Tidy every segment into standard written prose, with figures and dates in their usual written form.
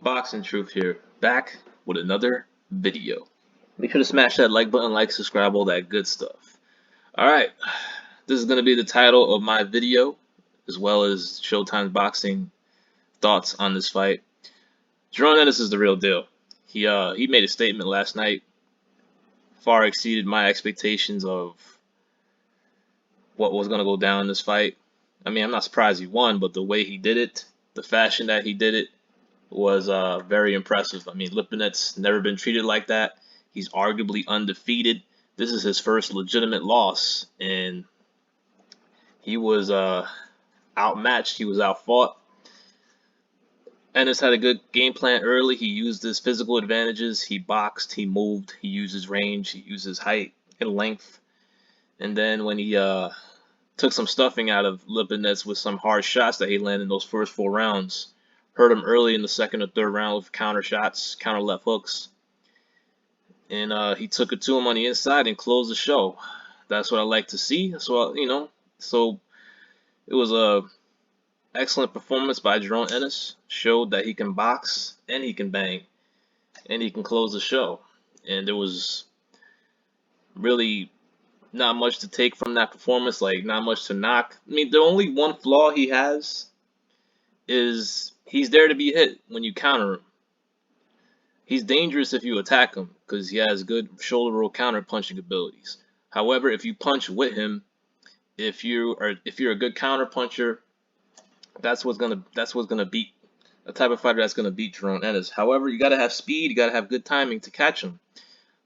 Boxing Truth here, back with another video. Make sure to smash that like button, like, subscribe, all that good stuff. Alright, this is going to be the title of my video, as well as Showtime's boxing thoughts on this fight. Jaron Ennis is the real deal. He made a statement last night, far exceeded my expectations of what was going to go down in this fight. I mean, I'm not surprised he won, but the way he did it, the fashion that he did it, was very impressive. I mean, Lipinet's never been treated like that. He's arguably undefeated. This is his first legitimate loss, and he was outmatched. He was outfought. Ennis had a good game plan early. He used his physical advantages. He boxed, he moved, he used his range, he used his height and length. And then when he took some stuffing out of Lipinets with some hard shots that he landed in those first 4 rounds, hurt him early in the second or third round with counter shots, counter left hooks. And he took it to him on the inside and closed the show. That's what I like to see. So, so it was a excellent performance by Jaron Ennis. Showed that he can box and he can bang and he can close the show. And there was really not much to take from that performance, like not much to knock. I mean, the only one flaw he has is he's there to be hit when you counter him. He's dangerous if you attack him because he has good shoulder roll counter punching abilities. However, if you punch with him, if you're a good counter puncher, that's what's gonna beat a type of fighter that's gonna beat Jaron Ennis. However, you gotta have speed, you gotta have good timing to catch him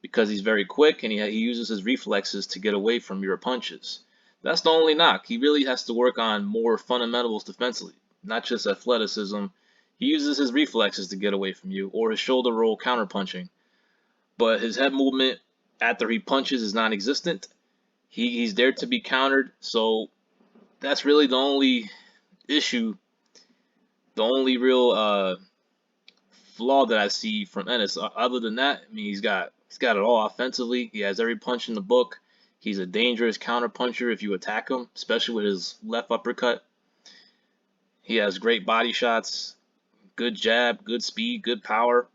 because he's very quick and he uses his reflexes to get away from your punches. That's the only knock. He really has to work on more fundamentals defensively, not just athleticism. He uses his reflexes to get away from you, or his shoulder roll counter punching. But his head movement after he punches is non-existent. He's there to be countered, so that's really the only issue, the only real flaw that I see from Ennis. Other than that, I mean, he's got it all offensively. He has every punch in the book. He's a dangerous counter puncher if you attack him, especially with his left uppercut. He has great body shots, good jab, good speed, good power,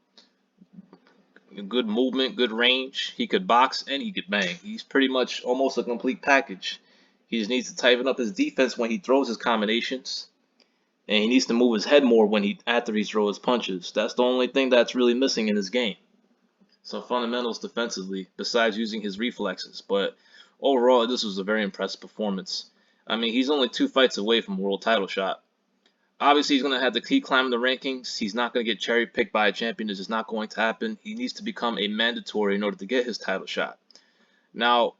good movement, good range. He could box and he could bang. He's pretty much almost a complete package. He just needs to tighten up his defense when he throws his combinations, and he needs to move his head more after he throws his punches. That's the only thing that's really missing in his game. Some fundamentals defensively, besides using his reflexes. But overall, this was a very impressive performance. I mean, he's only 2 fights away from a world title shot. Obviously, he's going to have to keep climbing the rankings. He's not going to get cherry-picked by a champion. It's just not going to happen. He needs to become a mandatory in order to get his title shot. Now,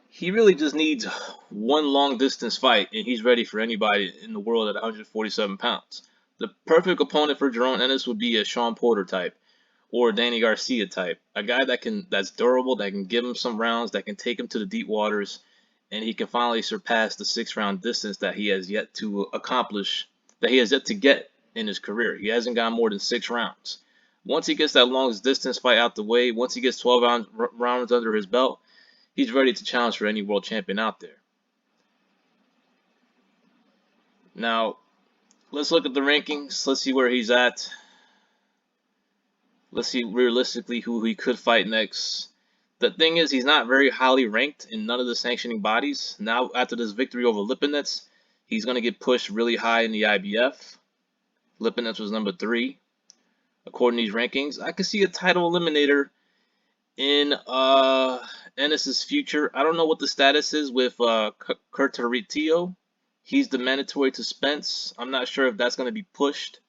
he really just needs one long-distance fight, and he's ready for anybody in the world at 147 pounds. The perfect opponent for Jaron Ennis would be a Sean Porter type or a Danny Garcia type. A guy that's durable, that can give him some rounds, that can take him to the deep waters, and he can finally surpass the 6-round distance that he has yet to accomplish, that he has yet to get in his career. He hasn't gone more than 6 rounds. Once he gets that longest distance fight out the way, once he gets 12 rounds under his belt, he's ready to challenge for any world champion out there. Now, let's look at the rankings. Let's see where he's at. Let's see realistically who he could fight next. The thing is, he's not very highly ranked in none of the sanctioning bodies. Now, after this victory over Lipinets, he's going to get pushed really high in the IBF. Lipinets was number 3, according to these rankings. I could see a title eliminator in Ennis's future. I don't know what the status is with Curtaritio. He's the mandatory to Spence. I'm not sure if that's going to be pushed,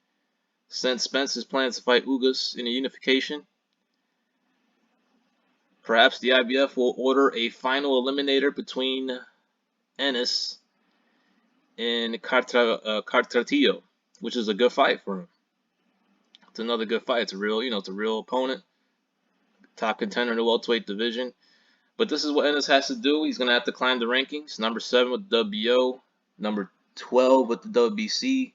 since Spence is planning to fight Ugas in a unification. Perhaps the IBF will order a final eliminator between Ennis and Cartratillo, which is a good fight for him. It's another good fight. It's a real, it's a real opponent, top contender in the welterweight division. But this is what Ennis has to do. He's going to have to climb the rankings. Number 7 with the WBO, number 12 with the WBC.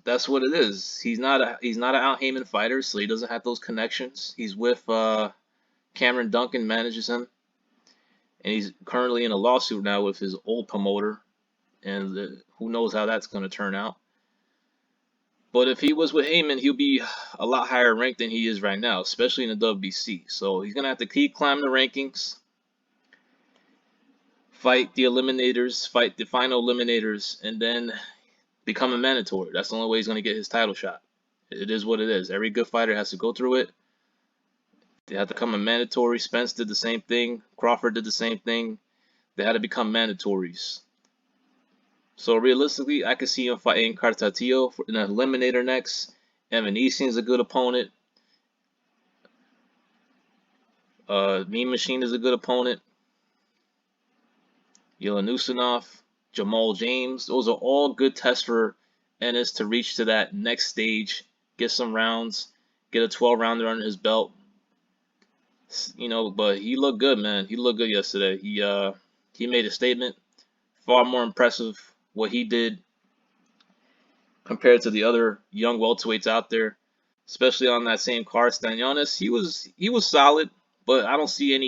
That's what it is. He's not an Al Heyman fighter, so he doesn't have those connections. He's with Cameron Duncan, manages him, and he's currently in a lawsuit now with his old promoter, and who knows how that's going to turn out. But if he was with Heyman, he'll be a lot higher ranked than he is right now, especially in the WBC. So he's gonna have to keep climbing the rankings, fight the eliminators, fight the final eliminators, and then become a mandatory. That's the only way he's gonna get his title shot. It is what it is. Every good fighter has to go through it. They have to become a mandatory. Spence did the same thing. Crawford did the same thing. They had to become mandatories. So realistically, I could see him fighting Cartatillo in an eliminator next. Evan Easton's a good opponent. Mean Machine is a good opponent. Yelanusinov, Jamal James. Those are all good tests for Ennis to reach to that next stage, get some rounds, get a 12-rounder under his belt. You know, but he looked good, man. He looked good yesterday. He made a statement. Far more impressive what he did compared to the other young welterweights out there, especially on that same card. Stanionis, he was solid, but I don't see him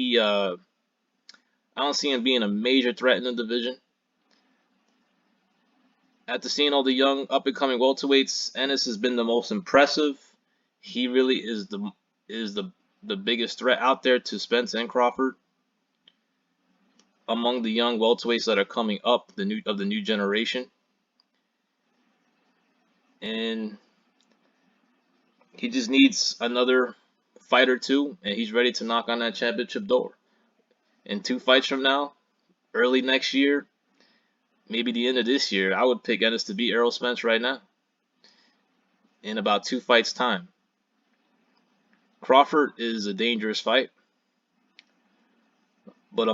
being a major threat in the division. After seeing all the young up and coming welterweights, Ennis has been the most impressive. He really is the biggest threat out there to Spence and Crawford among the young welterweights that are coming up the new generation. And he just needs another fight or two, and he's ready to knock on that championship door. In 2 fights from now, early next year, maybe the end of this year, I would pick Ennis to beat Errol Spence right now. In about 2 fights' time. Crawford is a dangerous fight, but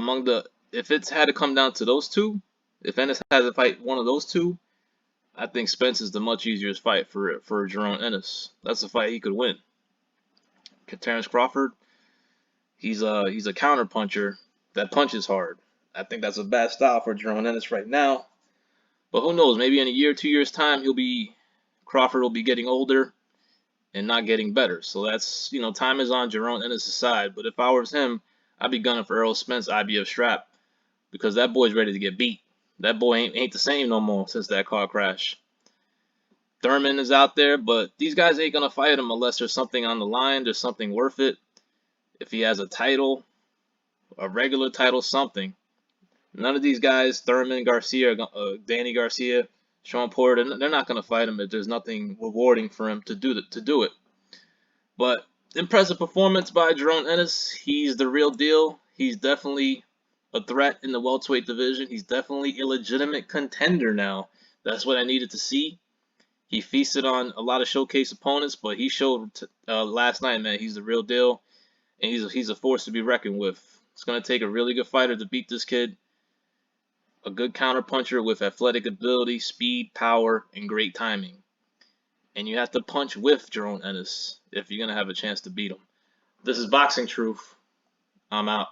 if it's had to come down to those two, if Ennis has to fight one of those two, I think Spence is the much easier fight for Jaron Ennis. That's a fight he could win. Terrence Crawford, he's a counter puncher that punches hard. I think that's a bad style for Jaron Ennis right now. But who knows? Maybe in a year, 2 years time, Crawford will be getting older and not getting better. So that's, time is on Jaron Ennis' side. But if I was him, I'd be gunning for Errol Spence IBF strap because that boy's ready to get beat. That boy ain't the same no more since that car crash. Thurman is out there, but these guys ain't gonna fight him unless there's something on the line, there's something worth it. If he has a title, a regular title, something. None of these guys, Thurman, Garcia, Danny Garcia, Sean Porter, they're not gonna fight him if there's nothing rewarding for him to do it. But impressive performance by Jaron Ennis. He's the real deal. He's definitely a threat in the welterweight division. He's definitely a legitimate contender now. That's what I needed to see. He feasted on a lot of showcase opponents, but he showed last night, man, he's the real deal, and he's a force to be reckoned with. It's gonna take a really good fighter to beat this kid. A good counterpuncher with athletic ability, speed, power, and great timing. And you have to punch with Jaron Ennis if you're gonna have a chance to beat him. This is Boxing Truth. I'm out.